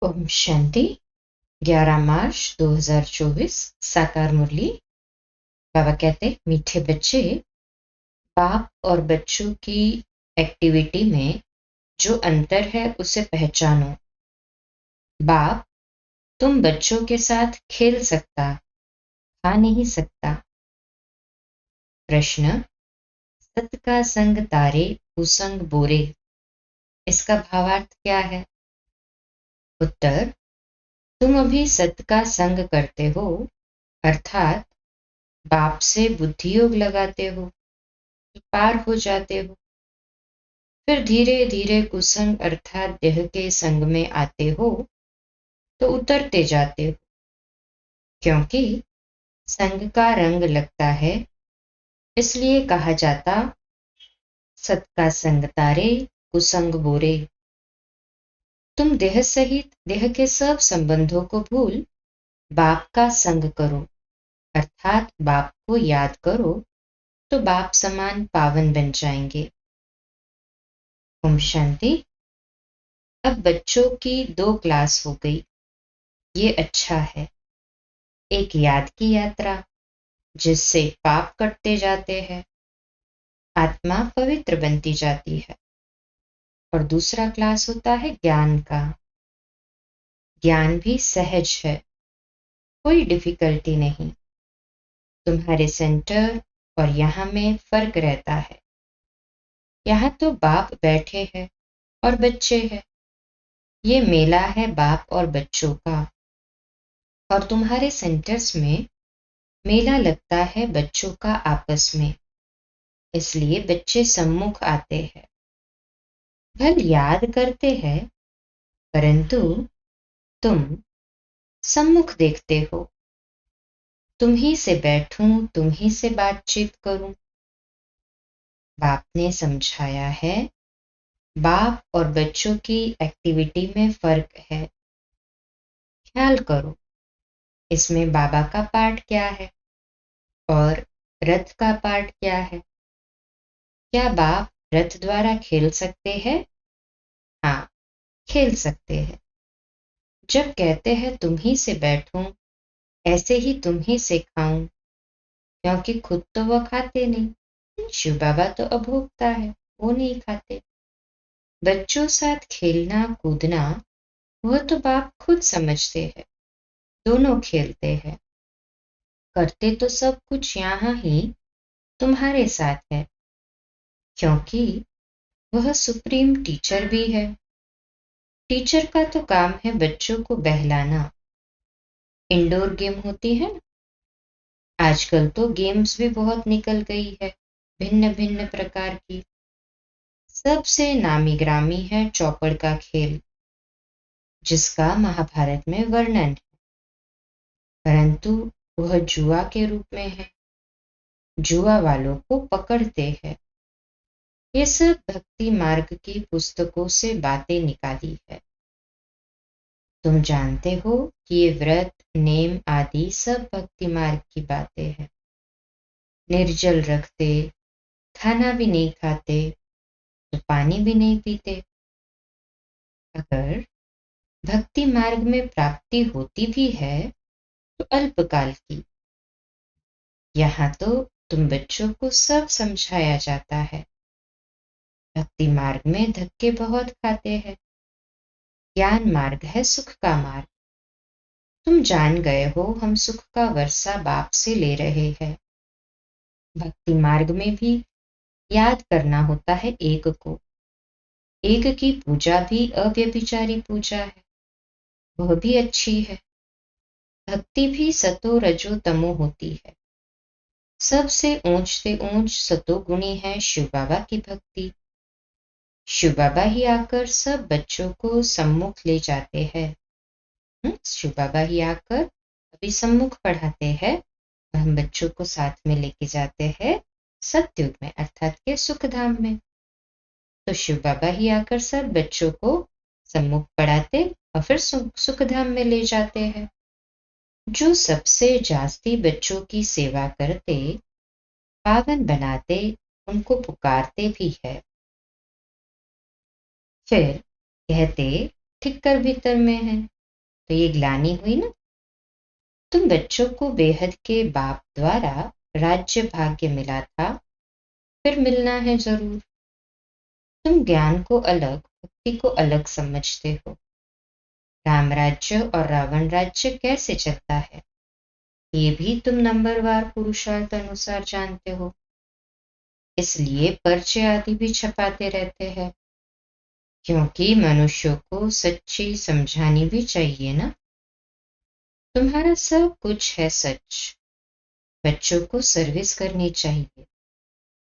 ओम शांति। 11 मार्च 2024 साकार मुरली। बाबा कहते, मीठे बच्चे, बाप और बच्चों की एक्टिविटी में जो अंतर है उसे पहचानो। बाप तुम बच्चों के साथ खेल सकता, खा नहीं सकता। प्रश्न, सत का संग तारे, कुसंग बोरे, इसका भावार्थ क्या है? उत्तर, तुम अभी सत का संग करते हो, अर्थात बाप से बुद्धि योग लगाते हो, पार हो जाते हो। फिर धीरे धीरे कुसंग अर्थात देह के संग में आते हो तो उतरते जाते हो, क्योंकि संग का रंग लगता है। इसलिए कहा जाता, सत का संग तारे, कुसंग बोरे। तुम देह सहित देह के सब संबंधों को भूल बाप का संग करो, अर्थात बाप को याद करो तो बाप समान पावन बन जाएंगे। ओम शांति। अब बच्चों की 2 क्लास हो गई, ये अच्छा है। एक याद की यात्रा जिससे पाप कटते जाते हैं, आत्मा पवित्र बनती जाती है, और दूसरा क्लास होता है ज्ञान का। ज्ञान भी सहज है, कोई डिफिकल्टी नहीं। तुम्हारे सेंटर और यहाँ में फर्क रहता है। यहाँ तो बाप बैठे हैं और बच्चे हैं। ये मेला है बाप और बच्चों का, और तुम्हारे सेंटर्स में मेला लगता है बच्चों का आपस में। इसलिए बच्चे सम्मुख आते हैं, भल याद करते हैं, परंतु तुम सम्मुख देखते हो। तुम ही से बैठूं, तुम ही से बातचीत करूं। बाप ने समझाया है, बाप और बच्चों की एक्टिविटी में फर्क है। ख्याल करो, इसमें बाबा का पार्ट क्या है और रथ का पार्ट क्या है? क्या बाप रथ द्वारा खेल सकते हैं? हाँ, खेल सकते हैं। जब कहते हैं तुम ही से बैठूं, ऐसे ही तुम ही से खाऊं, क्योंकि खुद तो वह खाते नहीं। शिव बाबा तो अभोक्ता है, वो नहीं खाते। बच्चों साथ खेलना कूदना वह तो बाप खुद समझते हैं। दोनों खेलते हैं, करते तो सब कुछ यहाँ ही तुम्हारे साथ है, क्योंकि वह सुप्रीम टीचर भी है। टीचर का तो काम है बच्चों को बहलाना। इंडोर गेम होती है ना, आजकल तो गेम्स भी बहुत निकल गई है, भिन्न भिन्न प्रकार की। सबसे नामी ग्रामी है चौपड़ का खेल, जिसका महाभारत में वर्णन है, परंतु वह जुआ के रूप में है। जुआ वालों को पकड़ते हैं। ये सब भक्ति मार्ग की पुस्तकों से बातें निकाली है। तुम जानते हो कि ये व्रत नेम आदि सब भक्ति मार्ग की बातें हैं। निर्जल रखते, खाना भी नहीं खाते, तो पानी भी नहीं पीते। अगर भक्ति मार्ग में प्राप्ति होती भी है तो अल्पकाल की। यहाँ तो तुम बच्चों को सब समझाया जाता है। भक्ति मार्ग में धक्के बहुत खाते हैं। ज्ञान मार्ग है सुख का मार्ग। तुम जान गए हो हम सुख का वर्षा बाप से ले रहे हैं। भक्ति मार्ग में भी याद करना होता है एक को। एक की पूजा भी अव्यभिचारी पूजा है, वह भी अच्छी है। भक्ति भी सतो रजो तमो होती है। सबसे ऊंच से ऊंच सतोगुणी है शिव बाबा की भक्ति। शिव बाबा ही आकर सब बच्चों को सम्मुख ले जाते हैं। शिव बाबा ही आकर अभी सम्मुख पढ़ाते हैं, हम बच्चों को साथ में लेके जाते हैं सतयुग में, अर्थात के सुखधाम में। तो शिव बाबा ही आकर सब बच्चों को सम्मुख पढ़ाते और फिर सुखधाम में ले जाते हैं। जो सबसे जास्ती बच्चों की सेवा करते, पावन बनाते, उनको पुकारते भी है। फिर कहते ठिक्कर भीतर में है, तो ये ग्लानि हुई ना। तुम बच्चों को बेहद के बाप द्वारा राज्य भाग्य मिला था, फिर मिलना है जरूर। तुम ज्ञान को अलग, भक्ति को अलग समझते हो। राम राज्य और रावण राज्य कैसे चलता है ये भी तुम नंबरवार पुरुषार्थ अनुसार जानते हो, इसलिए पर्चे आदि भी छपाते रहते हैं, क्योंकि मनुष्यों को सच्ची समझानी भी चाहिए ना। तुम्हारा सब कुछ है सच, बच्चों को सर्विस करनी चाहिए।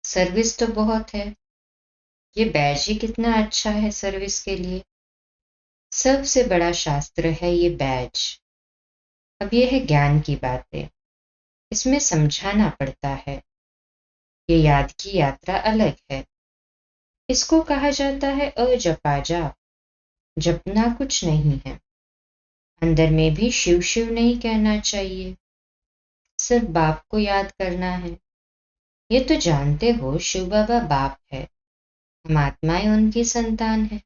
सर्विस तो बहुत है, ये बैज ही कितना अच्छा है सर्विस के लिए। सबसे बड़ा शास्त्र है ये बैज। अब ये है ज्ञान की बातें, इसमें समझाना पड़ता है। ये याद की यात्रा अलग है, इसको कहा जाता है अजपा जाप। जपना कुछ नहीं है, अंदर में भी शिव शिव नहीं कहना चाहिए, सिर्फ बाप को याद करना है। ये तो जानते हो शिव बाबा बाप है, हम आत्माएं उनकी संतान है।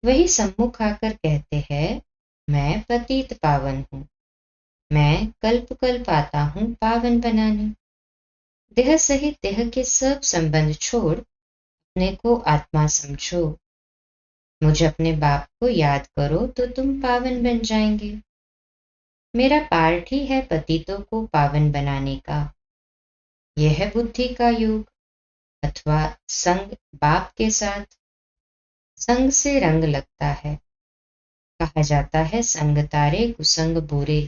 वही सम्मुख आकर कहते हैं मैं पतित पावन हूँ, मैं कल्प कल्प आता हूँ पावन बनाने। देह सहित देह के सब संबंध छोड़ अपने को आत्मा समझो। मुझे अपने बाप को याद करो तो तुम पावन बन जाएंगे। मेरा पार्ट ही है पतितों को पावन बनाने का। यह है बुद्धि का योग, अथवा संग बाप के साथ। संग से रंग लगता है, कहा जाता है संग तारे कुसंग बुरे।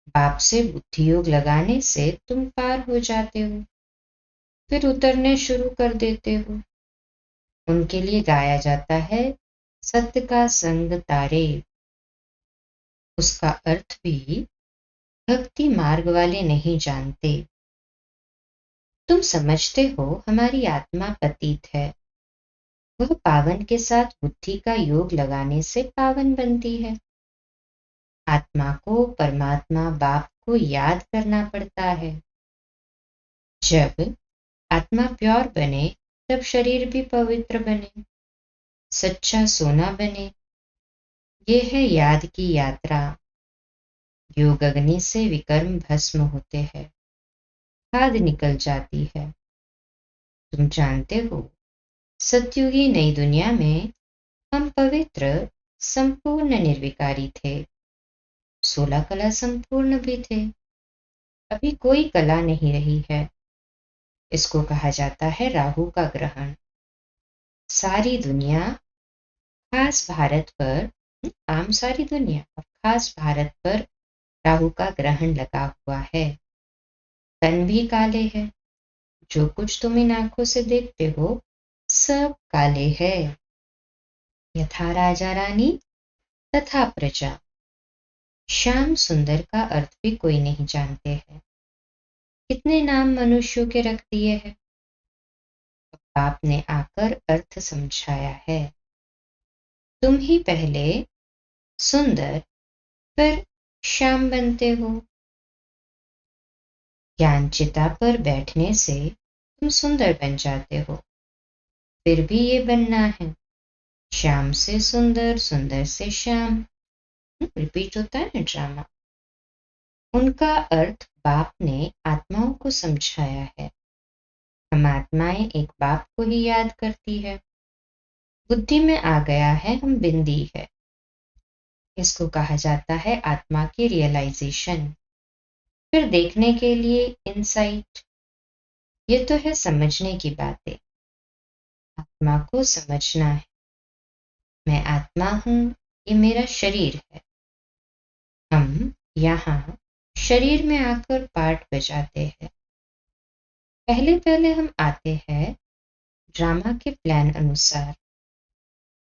बाप से बुद्धि योग लगाने से तुम पार हो जाते हो, फिर उतरने शुरू कर देते हो। उनके लिए गाया जाता है सत्य का संग तारे। उसका अर्थ भी भक्ति मार्ग वाले नहीं जानते। तुम समझते हो हमारी आत्मा पतित है, वह पावन के साथ बुद्धि का योग लगाने से पावन बनती है। आत्मा को परमात्मा बाप को याद करना पड़ता है। जब आत्मा प्योर बने तब शरीर भी पवित्र बने, सच्चा सोना बने। ये है याद की यात्रा। योग अग्नि से विकर्म भस्म होते हैं, खाद निकल जाती है। तुम जानते हो सतयुगी नई दुनिया में हम पवित्र संपूर्ण निर्विकारी थे, 16 कला संपूर्ण भी थे। अभी कोई कला नहीं रही है। इसको कहा जाता है राहु का ग्रहण। सारी दुनिया खास भारत पर, आम सारी दुनिया और खास भारत पर राहु का ग्रहण लगा हुआ है। तन भी काले है, जो कुछ तुम इन आंखों से देखते हो सब काले है। यथा राजा रानी तथा प्रजा। श्याम सुंदर का अर्थ भी कोई नहीं जानते हैं, कितने नाम मनुष्यों के रख दिए हैं। बाप ने आकर अर्थ समझाया है। तुम ही पहले सुंदर फिर श्याम बनते हो। ज्ञान चिता पर बैठने से तुम सुंदर बन जाते हो, फिर भी ये बनना है श्याम से सुंदर, सुंदर से श्याम। रिपीट होता है ना ड्रामा। उनका अर्थ बाप ने आत्माओं को समझाया है। हम आत्माएं एक बाप को ही याद करती है। बुद्धि में आ गया है हम बिंदी है। इसको कहा जाता है आत्मा की रियलाइजेशन। फिर देखने के लिए इनसाइट। ये तो है समझने की बातें। आत्मा को समझना है, मैं आत्मा हूं, ये मेरा शरीर है। हम यहाँ शरीर में आकर पार्ट बजाते हैं। पहले पहले हम आते हैं ड्रामा के प्लान अनुसार।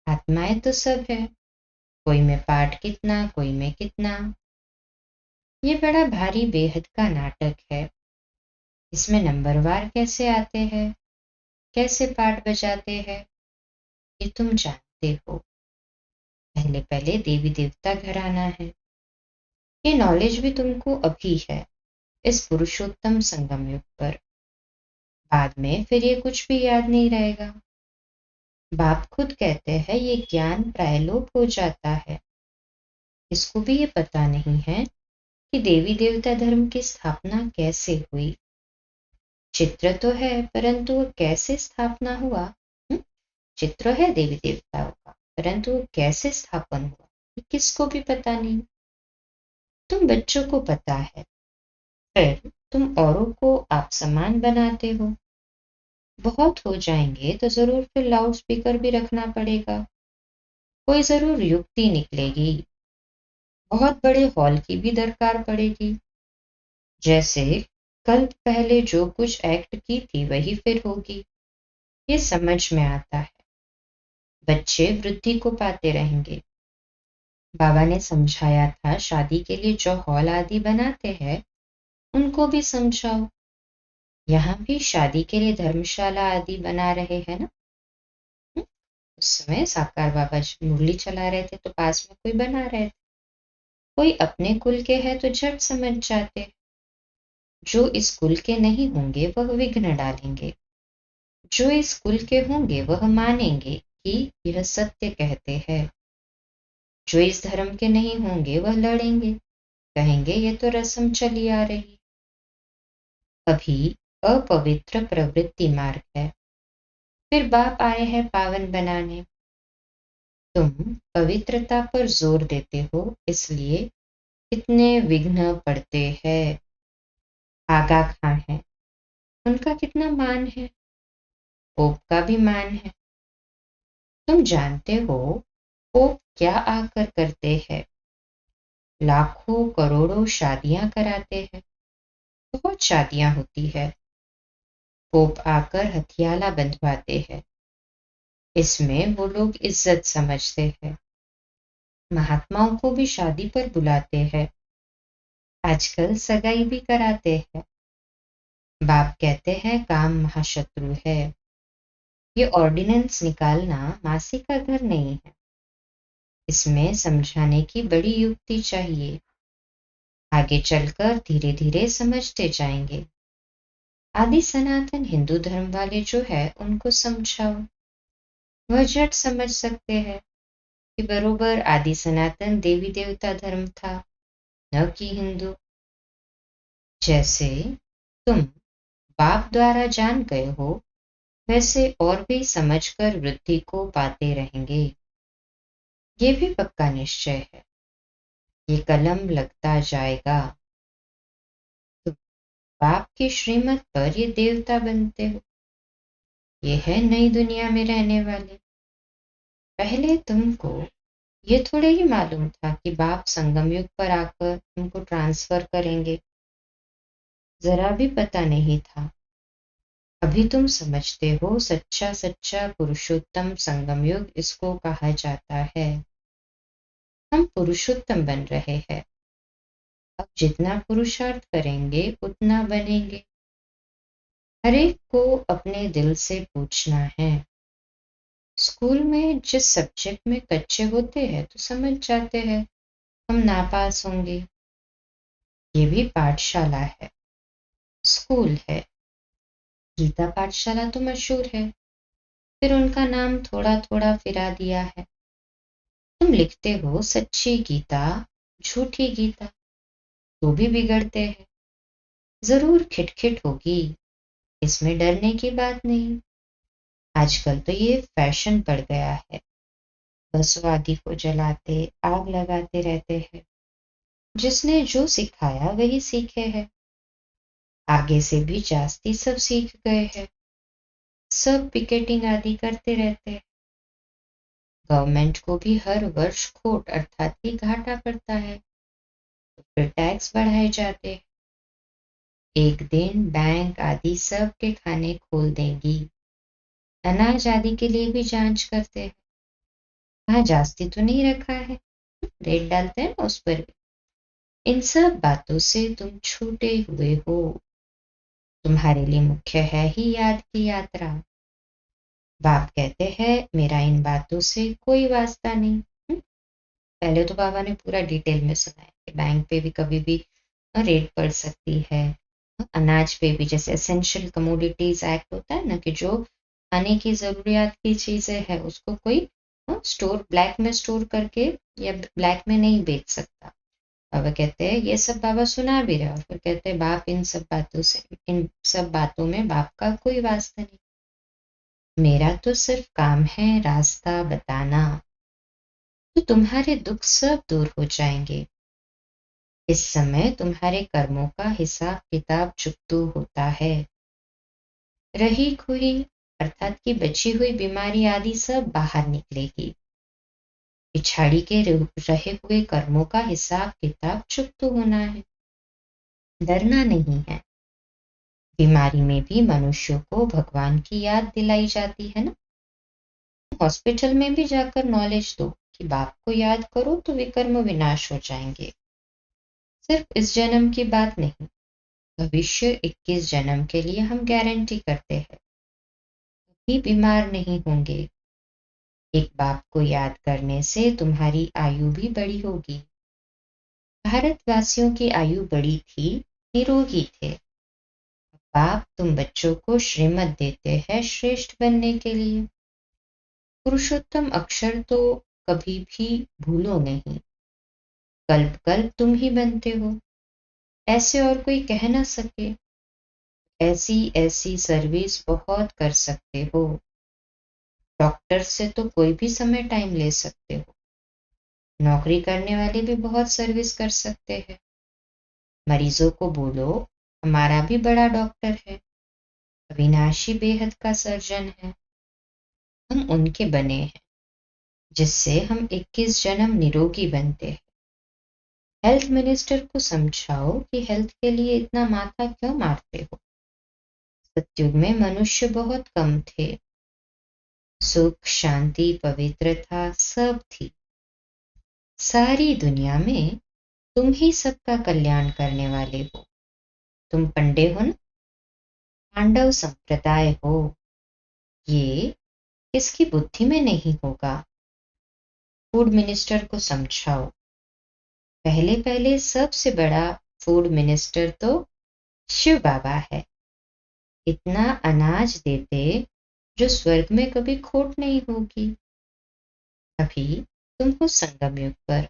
आत्माएं तो सब है, कोई में पार्ट कितना, कोई में कितना। ये बड़ा भारी बेहद का नाटक है। इसमें नंबरवार कैसे आते हैं, कैसे पार्ट बजाते हैं, ये तुम जानते हो। पहले पहले देवी देवता घर आना है। ये नॉलेज भी तुमको अभी है इस पुरुषोत्तम संगम युग पर। बाद में फिर ये कुछ भी याद नहीं रहेगा। बाप खुद कहते हैं ये ज्ञान प्रायलोप हो जाता है। इसको भी ये पता नहीं है कि देवी देवता धर्म की स्थापना कैसे हुई। चित्र तो है, परंतु वो कैसे स्थापना हुआ? हुँ? चित्र है देवी देवताओं का, परंतु वो कैसे स्थापन हुआ ये किसको भी पता नहीं। तुम बच्चों को पता है, फिर तुम औरों को आप समान बनाते हो। बहुत हो जाएंगे तो जरूर फिर लाउड स्पीकर भी रखना पड़ेगा, कोई जरूर युक्ति निकलेगी। बहुत बड़े हॉल की भी दरकार पड़ेगी। जैसे कल पहले जो कुछ एक्ट की थी वही फिर होगी। ये समझ में आता है। बच्चे वृद्धि को पाते रहेंगे। बाबा ने समझाया था शादी के लिए जो हॉल आदि बनाते हैं उनको भी समझाओ। यहाँ भी शादी के लिए धर्मशाला आदि बना रहे हैं ना। हम्म, उस समय साकार बाबा मुरली चला रहे थे तो पास में कोई बना रहे थे। कोई अपने कुल के है तो झट समझ जाते, जो इस कुल के नहीं होंगे वह विघ्न डालेंगे, जो इस कुल के होंगे वह मानेंगे कि यह सत्य कहते हैं, जो इस धर्म के नहीं होंगे वह लड़ेंगे, कहेंगे ये तो रस्म चली आ रही। अभी अपवित्र प्रवृत्ति मार्ग है, फिर बाप आए हैं पावन बनाने। तुम पवित्रता पर जोर देते हो, इसलिए कितने विघ्न पड़ते हैं। आगा खां है, उनका कितना मान है, पोप का भी मान है। तुम जानते हो पोप क्या आकर करते हैं? लाखों करोड़ों शादियां कराते हैं, बहुत शादियां होती है। पोप आकर हथियाला बंधवाते हैं, इसमें वो लोग इज्जत समझते हैं। महात्माओं को भी शादी पर बुलाते हैं, आजकल सगाई भी कराते हैं। बाप कहते हैं काम महाशत्रु है। ये ऑर्डिनेंस निकालना मासी का घर नहीं है, इसमें समझाने की बड़ी युक्ति चाहिए। आगे चलकर धीरे धीरे समझते जाएंगे। आदि सनातन हिंदू धर्म वाले जो है उनको समझाओ, वह झट समझ सकते हैं कि बरोबर आदि सनातन देवी देवता धर्म था, न कि हिंदू। जैसे तुम बाप द्वारा जान गए हो, वैसे और भी समझकर वृद्धि को पाते रहेंगे। ये भी पक्का निश्चय है, ये कलम लगता जाएगा। तुम बाप की श्रीमत पर ये देवता बनते हो। ये है नई दुनिया में रहने वाले। पहले तुमको ये थोड़े ही मालूम था कि बाप संगम युग पर आकर तुमको ट्रांसफर करेंगे, जरा भी पता नहीं था। अभी तुम समझते हो सच्चा सच्चा पुरुषोत्तम संगम युग इसको कहा जाता है। हम पुरुषोत्तम बन रहे हैं। अब जितना पुरुषार्थ करेंगे उतना बनेंगे। हर एक को अपने दिल से पूछना है। स्कूल में जिस सब्जेक्ट में कच्चे होते हैं तो समझ जाते हैं हम नापास होंगे। ये भी पाठशाला है, स्कूल है। गीता पाठशाला तो मशहूर है, फिर उनका नाम थोड़ा थोड़ा फिरा दिया है। तुम लिखते हो सच्ची गीता, झूठी गीता, तो भी बिगड़ते हैं। जरूर खिटखिट होगी, इसमें डरने की बात नहीं। आजकल तो ये फैशन पड़ गया है, बसवादी को जलाते आग लगाते रहते हैं। जिसने जो सिखाया वही सीखे हैं, आगे से भी जास्ती सब सीख गए हैं। सब पिकेटिंग आदि करते रहते हैं। गवर्नमेंट को भी हर वर्ष खोट अर्थात ही घाटा पड़ता है, तो फिर टैक्स बढ़ाए जाते हैं। एक दिन बैंक आदि सब के खाने खोल देंगी। अनाज आदि के लिए भी जांच करते हैं, कहाँ जास्ती तो नहीं रखा है, रेट डालते हैं ना उस पर। इन सब बातों से तुम छूटे हुए हो। तुम्हारे लिए मुख्य है ही याद की यात्रा। बाप कहते हैं मेरा इन बातों से कोई वास्ता नहीं। पहले तो बाबा ने पूरा डिटेल में सुनाया कि बैंक पे भी कभी भी रेट पड़ सकती है, अनाज पे भी। जैसे एसेंशियल कमोडिटीज एक्ट होता है ना, कि जो खाने की जरूरियात की चीजें है उसको कोई स्टोर ब्लैक में स्टोर करके या ब्लैक में नहीं बेच सकता। बाबा कहते हैं ये सब बाबा सुना भी रहे और फिर कहते हैं बाप इन सब बातों में बाप का कोई वास्ता नहीं, मेरा तो सिर्फ काम है रास्ता बताना, तो तुम्हारे दुख सब दूर हो जाएंगे। इस समय तुम्हारे कर्मों का हिसाब किताब चुकतू होता है। रही खुई अर्थात की बची हुई बीमारी आदि सब बाहर निकलेगी। पिछाड़ी के रहे हुए कर्मों का हिसाब किताब चुकतू होना है, डरना नहीं है। बीमारी में भी मनुष्य को भगवान की याद दिलाई जाती है ना। हॉस्पिटल में भी जाकर नॉलेज दो कि बाप को याद करो तो विकर्म विनाश हो जाएंगे। सिर्फ इस जन्म की बात नहीं, भविष्य 21 जन्म के लिए हम गारंटी करते हैं कभी बीमार नहीं होंगे। एक बाप को याद करने से तुम्हारी आयु भी बड़ी होगी। भारतवासियों की आयु बड़ी थी, निरोगी थे। बाप तुम बच्चों को श्रीमत देते हैं श्रेष्ठ बनने के लिए। पुरुषोत्तम अक्षर तो कभी भी भूलो नहीं, कल्प कल्प तुम ही बनते हो, ऐसे और कोई कह ना सके। ऐसी ऐसी सर्विस बहुत कर सकते हो। डॉक्टर से तो कोई भी समय टाइम ले सकते हो, नौकरी करने वाले भी बहुत सर्विस कर सकते हैं। मरीजों को बोलो हमारा भी बड़ा डॉक्टर है, अविनाशी बेहद का सर्जन है, हम उनके बने हैं जिससे हम 21 जन्म निरोगी बनते हैं। हेल्थ मिनिस्टर को समझाओ कि हेल्थ के लिए इतना माथा क्यों मारते हो। सतयुग में मनुष्य बहुत कम थे, सुख शांति पवित्रता सब थी। सारी दुनिया में तुम ही सबका कल्याण करने वाले हो। तुम पंडे हो ना, पांडव संप्रदाय हो, ये किसकी बुद्धि में नहीं होगा। फूड मिनिस्टर को समझाओ, पहले पहले सबसे बड़ा फूड मिनिस्टर तो शिव बाबा है। इतना अनाज देते जो स्वर्ग में कभी खोट नहीं होगी। अभी तुम हो संगम युग पर,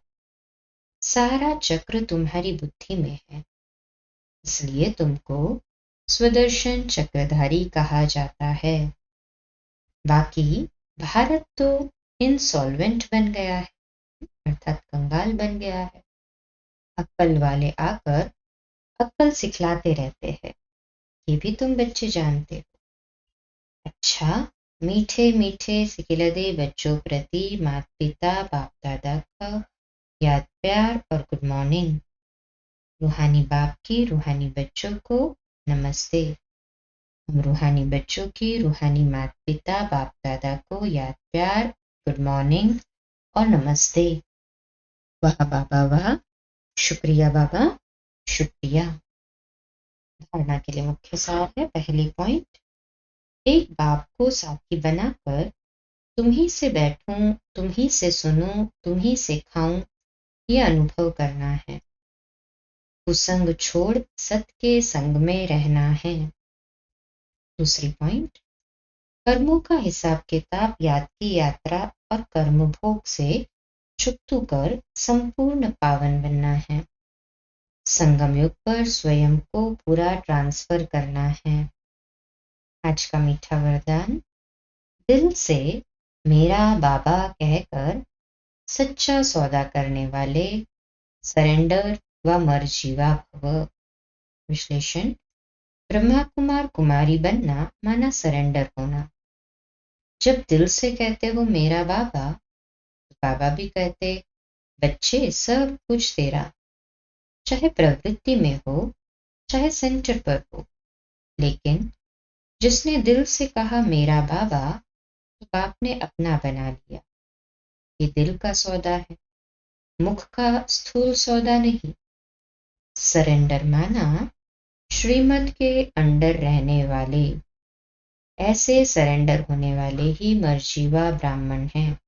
सारा चक्र तुम्हारी बुद्धि में है, इसलिए तुमको स्वदर्शन चक्रधारी कहा जाता है। बाकी भारत तो इंसॉल्वेंट बन गया है, अर्थात कंगाल बन गया है। अक्ल वाले आकर अक्ल सिखलाते रहते हैं, ये भी तुम बच्चे जानते हो। अच्छा, मीठे मीठे सिकिलदे बच्चों प्रति माता पिता बाप दादा का याद प्यार और गुड मॉर्निंग। रूहानी बाप की रूहानी बच्चों को नमस्ते। हम रूहानी बच्चों की रूहानी माता पिता बाप दादा को याद प्यार गुड मॉर्निंग और नमस्ते। वाह बाबा वाह, शुक्रिया बाबा शुक्रिया। धारणा के लिए मुख्य सार है, पहली पॉइंट, एक बाप को साथी बनाकर तुम ही से बैठूं, तुम ही से सुनूं, तुम ही से खाऊं, ये अनुभव करना है। कुसंग छोड़ सत के संग में रहना है। दूसरी पॉइंट, कर्मों का हिसाब किताब याद की यात्रा और कर्म भोग से चुकतू कर संपूर्ण पावन बनना है। संगम युग पर स्वयं को पूरा ट्रांसफर करना है। आज का मीठा वरदान, दिल से मेरा बाबा कहकर सच्चा सौदा करने वाले सरेंडर व मर्जीवा भव। विश्लेषण, ब्रह्मा कुमार कुमारी बनना माना सरेंडर होना। जब दिल से कहते हो मेरा बाबा, तो बाबा भी कहते बच्चे सब कुछ तेरा। चाहे प्रवृत्ति में हो चाहे सेंटर पर हो, लेकिन जिसने दिल से कहा मेरा बाबा, तो बाप ने अपना बना लिया। ये दिल का सौदा है, मुख का स्थूल सौदा नहीं। सरेंडर माना श्रीमत के अंडर रहने वाले, ऐसे सरेंडर होने वाले ही मर्जीवा ब्राह्मण हैं।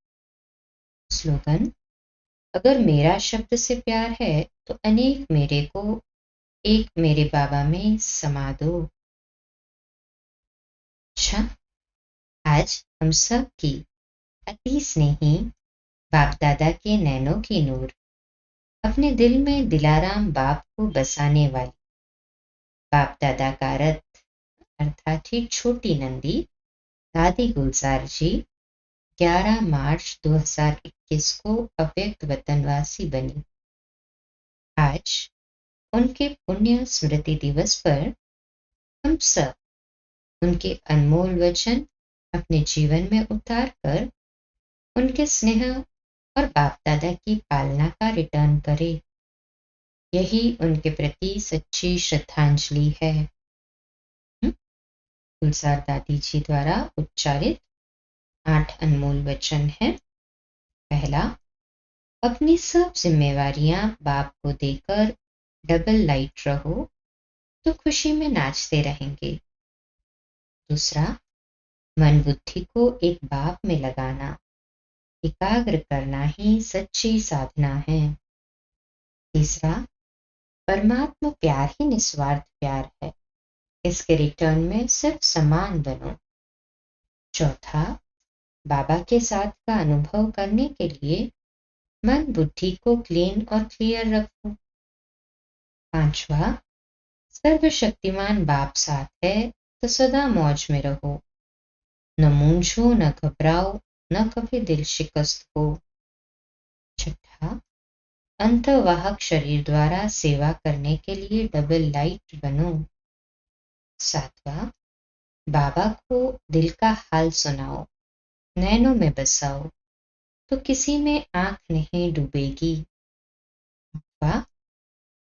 स्लोगन, अगर मेरा शब्द से प्यार है तो अनेक मेरे को एक मेरे बाबा में समा दो। अच्छा, आज हम सब की अति स्नेही बाप दादा के नैनों की नूर, अपने दिल में दिलाराम बाप को बसाने वाली बाप दादा का रथ अर्थात ही छोटी नंदी दादी गुलजार जी 11 मार्च 2021 को अव्यक्त वतनवासी बनी। आज उनके पुण्य स्मृति दिवस पर हम सब उनके अनमोल वचन अपने जीवन में उतार कर उनके स्नेह और बाप दादा की पालना का रिटर्न करें। यही उनके प्रति सच्ची श्रद्धांजलि है। गुलजार दादी जी द्वारा उच्चारित 8 अनमोल वचन है। पहला, अपनी सब जिम्मेवारियां बाप को देकर डबल लाइट रहो तो खुशी में नाचते रहेंगे। दूसरा, मन बुद्धि को एक बाप में लगाना, एकाग्र करना ही सच्ची साधना है। तीसरा, परमात्मा प्यार ही निस्वार्थ प्यार है, इसके रिटर्न में सिर्फ समान बनो। चौथा, बाबा के साथ का अनुभव करने के लिए मन बुद्धि को क्लीन और क्लियर रखो। पांचवा, सर्वशक्तिमान बाप साथ है तो सदा मौज में रहो, न मूंझो न घबराओ, न कभी दिल शिकस्त हो। छठा, अंतर्वाहक शरीर द्वारा सेवा करने के लिए डबल लाइट बनो। सातवां, बाबा को दिल का हाल सुनाओ, नैनों में बसाओ तो किसी में आंख नहीं डूबेगी। आठवां,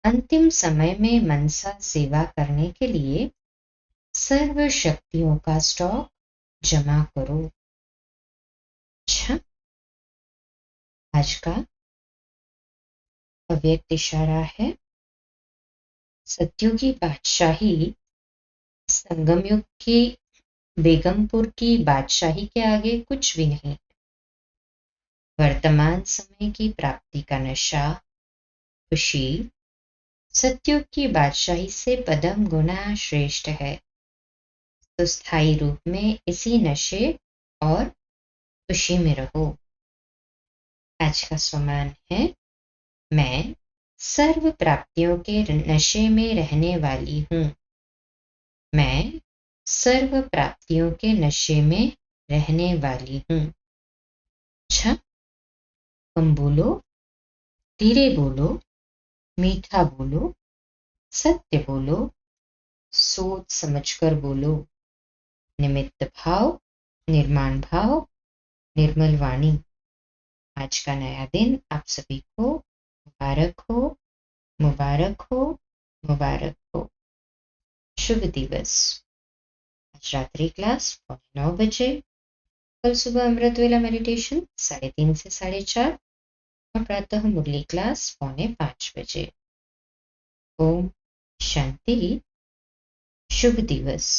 अंतिम समय में मनसा सेवा करने के लिए सर्व शक्तियों का स्टॉक जमा करो। अच्छा, आज का अव्यक्त इशारा है, सतयुगी बादशाही संगम युग की बेगमपुर की बादशाही के आगे कुछ भी नहीं। वर्तमान समय की प्राप्ति का नशा, खुशी सतयुग की बादशाही से पदम गुना श्रेष्ठ है। तो स्थायी रूप में इसी नशे और खुशी में रहो। आज का स्वमान है, मैं सर्व प्राप्तियों के नशे में रहने वाली हूँ। मैं सर्व प्राप्तियों के नशे में रहने वाली हूँ। अच्छा, तुम बोलो, धीरे बोलो, मीठा बोलो, सत्य बोलो, सोच समझकर बोलो, निमित्त भाव, निर्माण भाव, निर्मल वाणी। आज का नया दिन आप सभी को मुबारक हो, मुबारक हो, मुबारक हो। शुभ दिवस। आज रात्रि क्लास 9 बजे, कल सुबह अमृत वेला मेडिटेशन 3:30 से 4:30 और प्रातः मुरली क्लास 4:45 बजे। ओम शांति। शुभ दिवस।